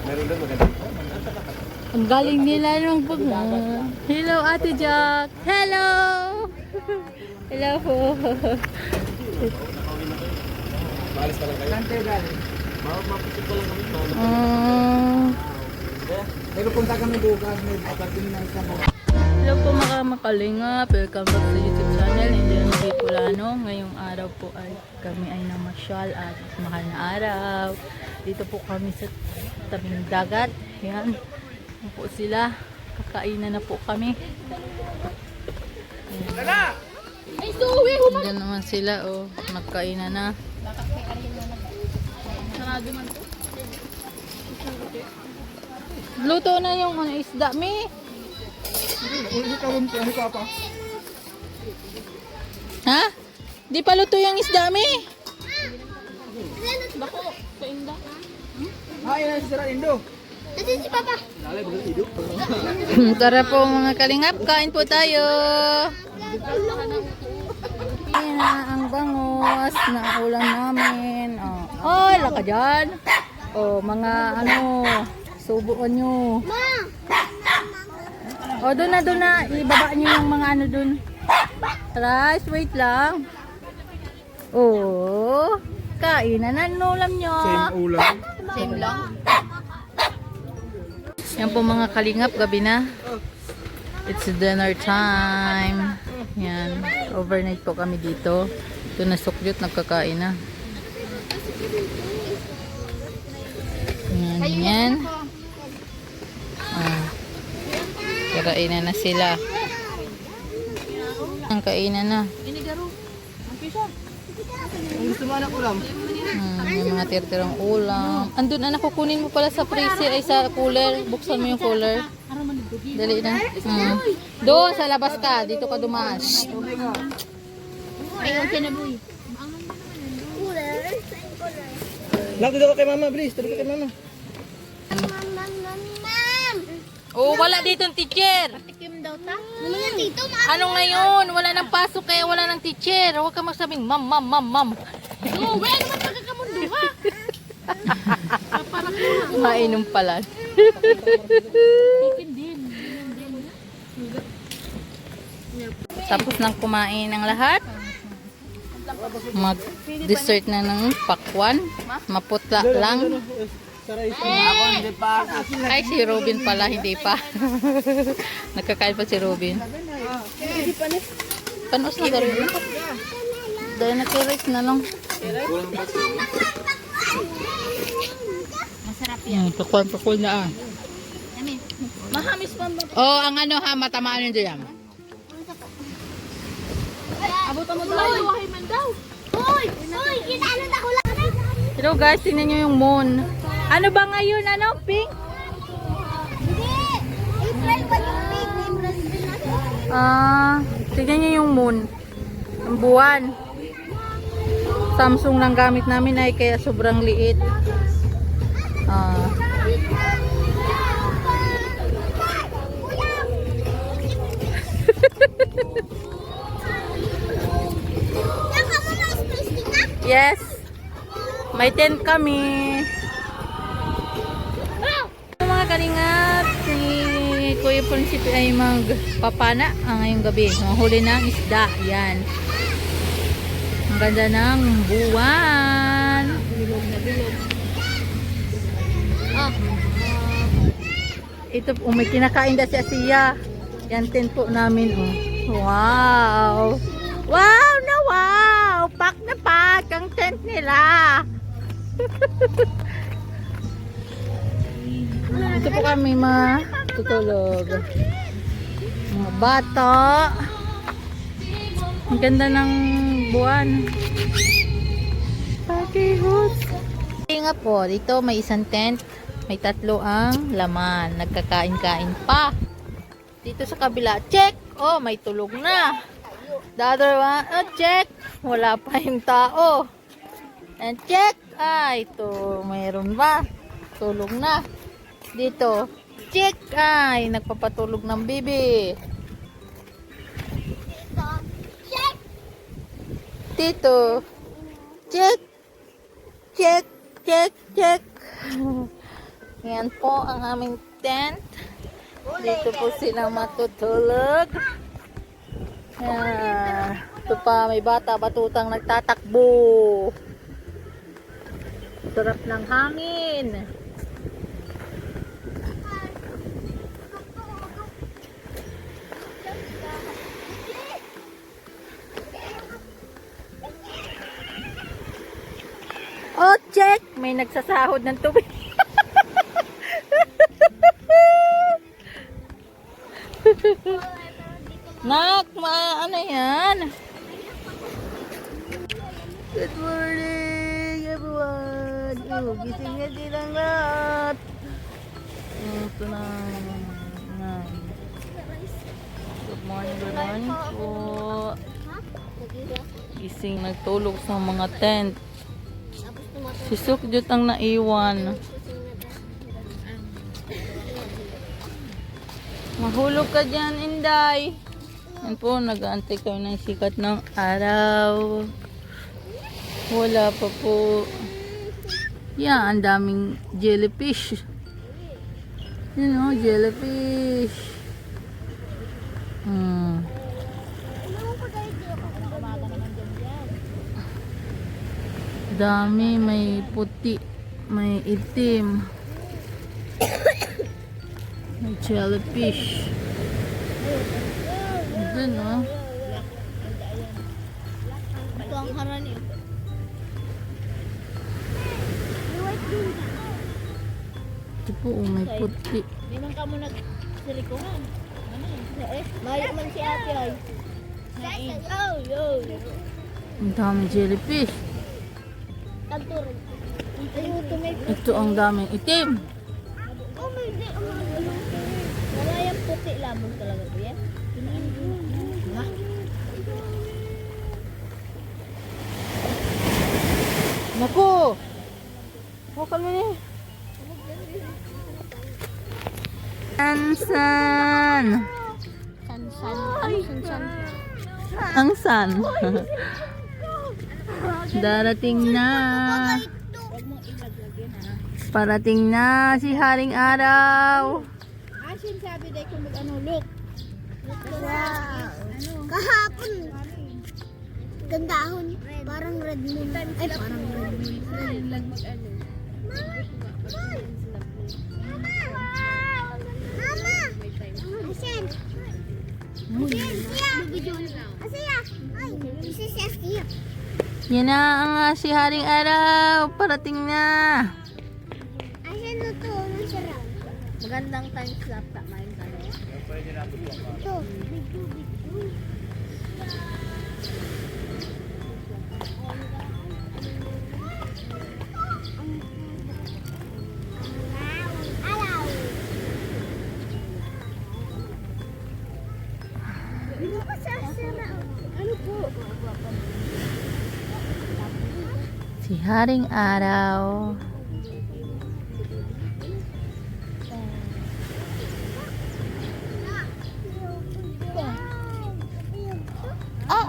Meron doon maganda. Ang galing nila nung pag... Hello, Ate Jack! Hello! Hello po! Maalis pa lang kayo. Saan kayo galing? Mapusip pa lang kami. May pupunta kami bukas. May patating na isang mga. Hello po mga makalingap. Welcome back sa YouTube channel. Hindi na Bicolano. Ngayong araw po ay kami ay namasyal at mahal na araw. Dito po kami sa tabing dagat. Yan. Yan po sila. Kakainan na po kami. Diyan naman sila. Oh, nagkainan na. Luto na yung isda, mi. Ha? Di pa luto yung isda, mi. Bako, sa inda. Ay, yan si Sira Indo. Nasaan si Papa? Tara po mga kalingap, kain po tayo. Yan na ang bangos na ulam namin. Oh, laka dyan. Oh, mga subukan nyo. Ma! O, doon na. Ibaba nyo yung mga doon. Rice, wait lang. Oh, kain na ng ulam nyo. Same ulam. Same lang. Yan po mga kalingap, gabi na. It's dinner time. Yan, overnight po kami dito. Ito na sukyot, nagkakain na. Yan. Kainan na sila. Ang kainan na. Gusto mo anak ulam? May mga tirtirang ulam. Andun anak, kukunin mo pala sa freezer ay sa cooler. Buksan mo yung cooler. Dali na. Doon sa labas ka. Dito ka dumaan. Ayun, kinaboy. Nak, dito ka kay mama, please. Dito ka kay mama. Oh, wala dito ang teacher. Tikim daw ta? Ano yan dito? Ano ngayon? Wala nang pasok kaya wala nang teacher. Huwag ka magsabing ma'am. Oh, wala naman pagkakamundo ha? Mainom pala. Tapos nang kumain ng lahat. Mag-dessert na ng pakwan. Maputla lang. Ako hindi pa. Ay, si Robin pala, hindi pa. Nagkakain pa si Robin. Panos na gawin. Dahil nag-rice na lang. Masarap yan. Pakwan na Mahamis pa ba? Oh, ang matamaan yun dyan. Abutan mo daw. Wahay man daw. Hoy! Hoy! Kinano na ko lang. Pero guys, tingnan nyo yung moon. Ano ba ngayon? Pink? Hindi! April ba yung pink? Tingnan nyo yung moon. Ang buwan. Samsung lang gamit namin ay kaya sobrang liit. Yes. May tent kami. Mga kalingap, si Kuya Prinsipe ay magpapana ngayong gabi. Huli ng isda. Yan. Ang ganda ng buwan. Ito po, may kinakain na si Asiya. Yan tent po namin. Wow. Wow na wow. Pack na pack ang tent nila. Ito po kami matutulog. Mga bata. Ang ganda ng buwan. Pakihot. Nga po, dito may isang tent. May 3 ang laman. Nagkakain-kain pa. Dito sa kabila, check. Oh, may tulog na. The other one, check. Wala pa yung tao. And check. Ay, ito, mayroon ba? Tulog na. Dito, check. Ay, nagpapatulog ng bibi. Dito, check. Check. check, check. Yan po ang aming tent. Dito po sila matutulog. Ito pa, may bata batutang nagtatakbo. Sarap ng hangin. Oh, check! May nagsasahod ng tubig. Nak, ano yan? Good morning, everyone. Oh, gising na silang lahat. Ito na. Good morning po. Gising, nagtulog sa mga tent. Si Sukjut ang naiwan. Mahulog ka dyan, Inday. Yan po, nag-aantay kayo ng sikat ng araw. Wala pa po. Yan, ang daming jellyfish. Yan o, jellyfish. Dami, may puti, may itim. May jellyfish. Doon, oh. Ito ang harani. Ito po, oh, may puti. Di man ka mo nagsirikuhan. Maya man si ate ay. Yo. Ang daming jellyfish. Tagturo. Ito ang daming itim. Oh my God. Wala yung puti lamang talaga ko yan. Naku! Huwag mo niya. Sansan! Ang san. Darating na. Parating na si Haring Araw. Asin sabi dahil kung mag-ano, look. Wow. Kahapon. Gandahon. Parang red moon. Ay, parang red moon. Mag-ano. Mama! Asin! Asiya! Ay, isa si Asiya. Yan na ang si Haring Araw. Parating na. Asin na to, masarap. Magandang time slap ta main kano. Ito, big tubig. Alaw. Ano pa sa sira? Ano po? Si Haring Araw. Oh!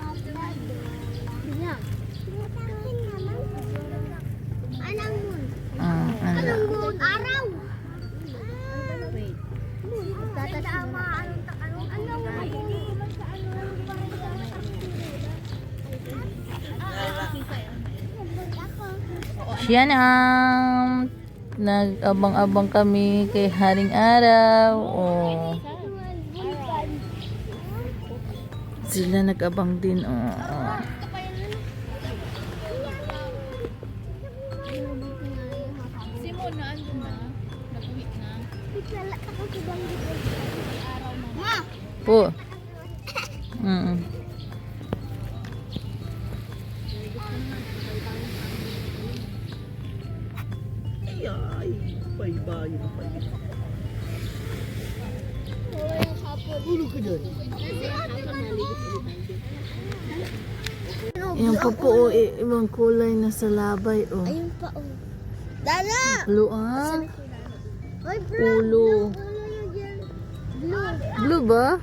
Anong moon? Anong moon? Araw! Wait. Tatama. Anong Yan ang nag-abang-abang kami kay Haring Araw. Oh. Sila nag-abang din. Oh. Simon na ano na? Nag-uwi na? Ma! Po. Yan pa po, ibang kulay na sa labay. Oh. Ayun pa, oh. Dala! Blue, ah. Ay, bro. Ulo. Blue. Blue ba?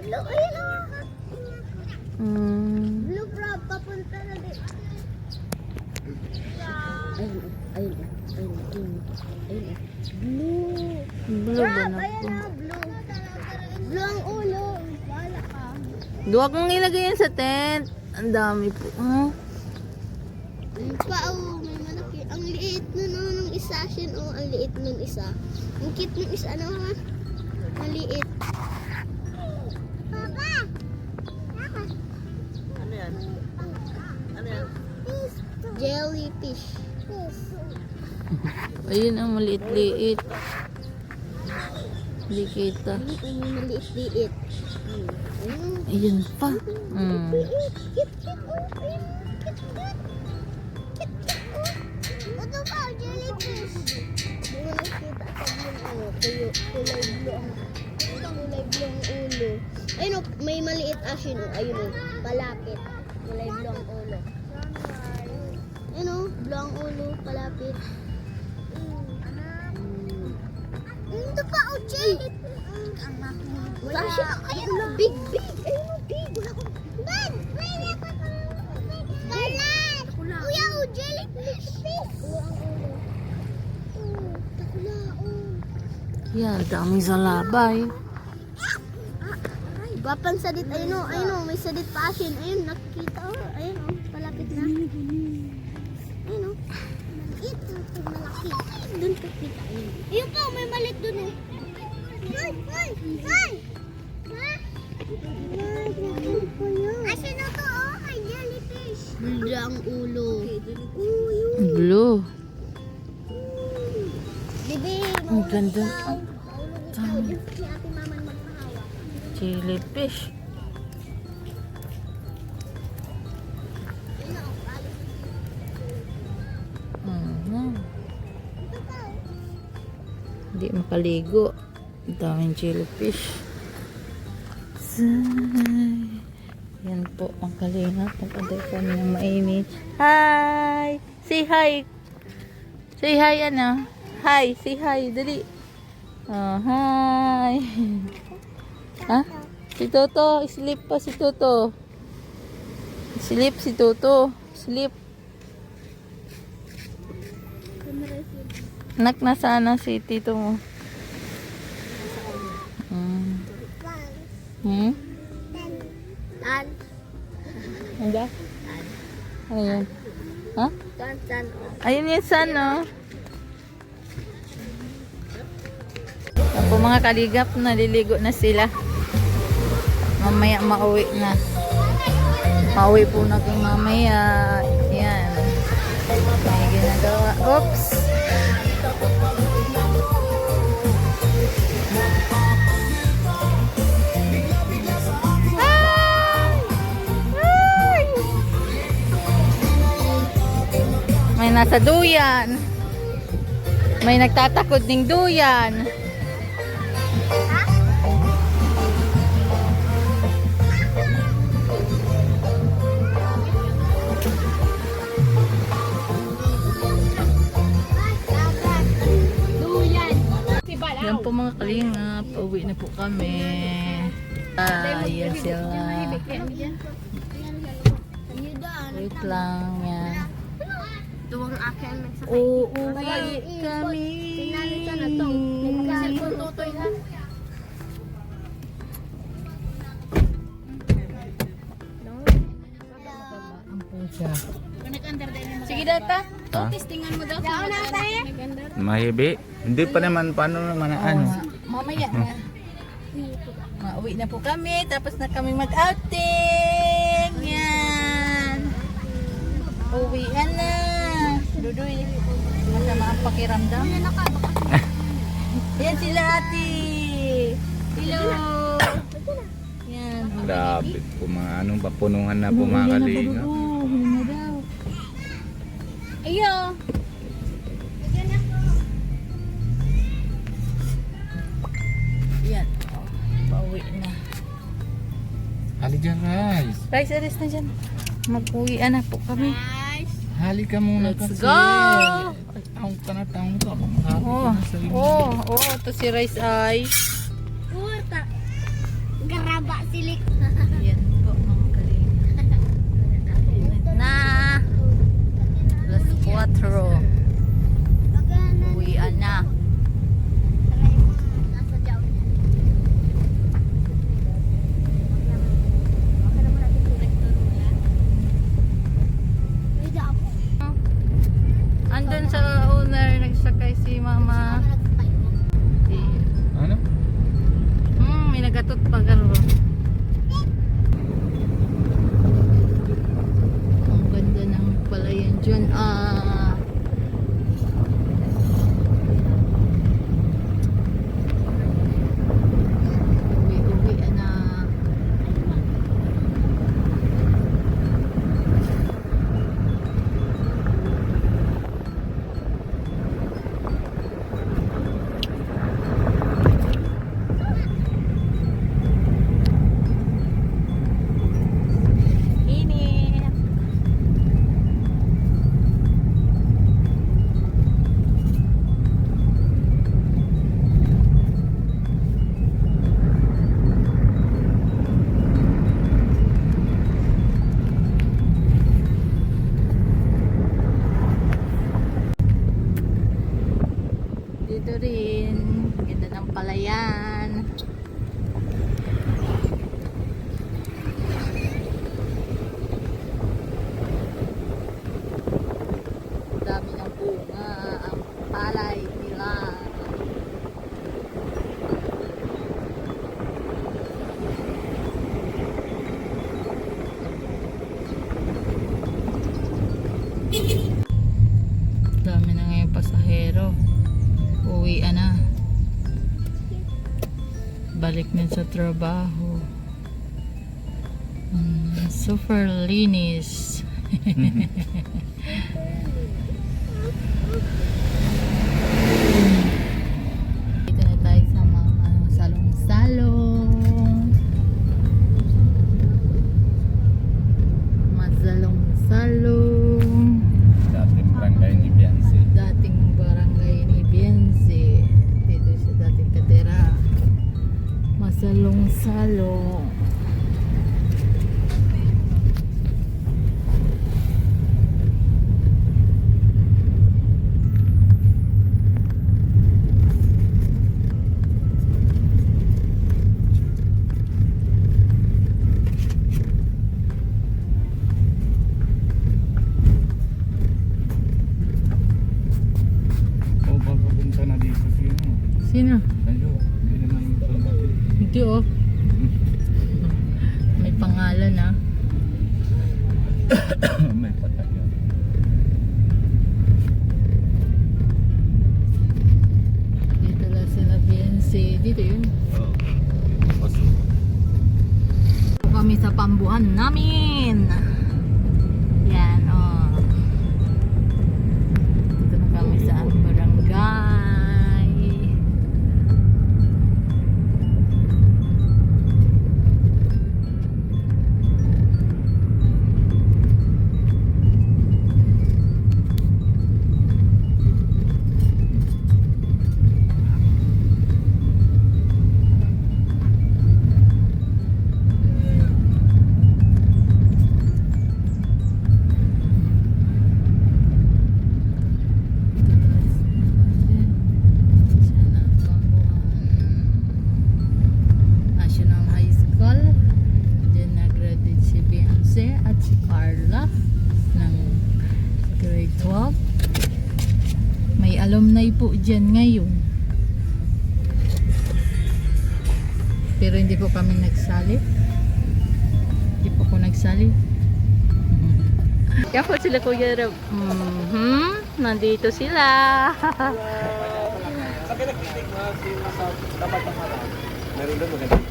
Blue, ayun, oh. Mm. Blue, bro. Papunta na din. Ayun, ayun, ayun, ayun, ayun. Blue. Blue ba na Ayan po? na, blue. Blue ang ulo. Wala ka. Duwag mong ilagay yan sa tent. Ang dami po. Oh. Ang pao, may malaki. Ang liit na nung isa. Ang liit nung isa. Ang cute nung isa naman. Maliit. Papa! Ano yan? Ano yan? Jellyfish. Ayun ang maliit-liit. Hindi kita. Ang maliit-liit. Ayun pa. Ito pa, jellyfish. Hindi mo nakita sa blue, kulay blue ang ulo. Ayun o, may maliit asin o. Ayun o, palapit. Kulay blue ang ulo. Ayun o, blue ang ulo, palapit. Ito pa o, jellyfish. Wala. Ayun o, big. Ayun o, big. Dad, may Scarlet! Kuya o, jellyfish. Takula o. Yan, daming salabay. Bapan sadit, ayun o, may sadit pa asin. Ayun, nakikita o. Ayun o, palapit na. Ayun o. Ito, malaki. Doon kakita. Ayun pa, may malit doon o. Hoy! Asin na to o, may jellyfish. Blue ang ulo. Blue. Bibi, Ang ganda. si ate mama magpahawa. Jellyfish. Hindi makaligo. Ang daming jellyfish. Yan po ang kalingap. Pag-aday kami ng mainit. Hi! Say hi! Say hi, ano? Hi! Say hi! Dali! Oh, hi! Ha? Si Toto! Sleep pa si Toto! Sleep si Toto! Sleep! Anak, nasaan na si Tito mo? Tan. Ano ba? Ano yun? Ha? Tan. Ayun yung sun, no? Ako mga kaligap, naliligo na sila. Mamaya mauwi na. Mauwi po na kung mamaya. Yan. May ginagawa. Oops! May nasa duyan. May nagtatakod ng duyan. Yan po mga kalingap. Pauwi na po kami. Ayan sila. Wait lang. Yan. Duwang akin nagsakay. Uuwi kami. Sinali ka na to. Nagkasalpon tutoy ha. Sige data. Ha? Testingan mo daw. Daw na tayo. Mahibi? Hindi pa naman, paano naman ano? Mamaya na. Mauwi na po kami. Tapos na kami mag-outing. Yan. Uwian na. Dudoy. Masama ang pakiramdam. Yan sila ate. Hello. Yan. Grabe po mga anong papunungan na po mga kalinga. Ayo. Yan. Pauwi na. Hali dyan, Rice. Rice, aris na dyan. Mag-uwian na po kami. Hali ka muna Let's kasi. go! Taong ka na, taong ka. Oh, to si Rice ay. Puta. Garaba silik. Yan po mga kalinga. Init na. Alas 4 4. Uwian na. Andun sa owner, nagsakay si mama. Ano? May nagatot pa garo. Ang ganda ng palayan dyan. Uwi na. Init. Dito rin, ganda ng palayan. Dami ng bunga, ang palay nila. Dami na ngayon pasahero. Uwian na. Balik na sa trabaho. Super linis. Dito na tayo sa mga salong-salong. Masalong-salong. Dating barangay ni Biansi. Dating barangay ni Biense. Dito siya dating katira. Masalong-salong. O baka punta na dito sino? Sino? Ayo, hindi naman yung natin. Hindi oh. May pangalan ah. May patay yan. Dito lang sila Biense. Dito yun. Oo. Paso. Dito kami sa pambuhan namin. Yan oh. Dito na kami sa barangay. National High School. Diyan nag-graduate si Beyonce at si Carla ng grade 12. May alumni po dyan ngayon. Pero hindi po kami nagsali. Hindi po ko nagsali. Kaya po sila Kuya Rob. Nandito sila. Sabi nagtitig mo, sa tapat ng harap. Meron doon maganda.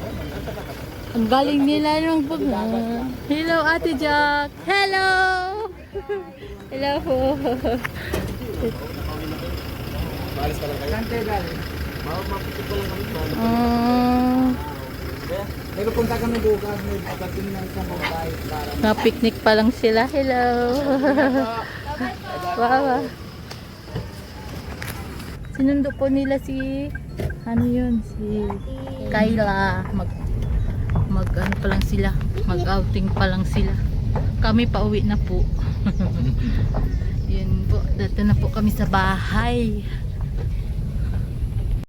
Ang galing nila nung pag... Hello Ate Jack. Hello. Hello po. Maalis ka lang kayo. Saan kayo galing? Mapusip ko lang kami. May pupunta kami bukas. May pagdating ng isang babae. Na-picnic pa lang sila. Hello. Wow. Sinundo po nila si... Ano yun? Si Kayla. Mag ano pa lang sila. Mag-outing pa lang sila. Kami pauwi na po. Yun po, dito na po kami sa bahay.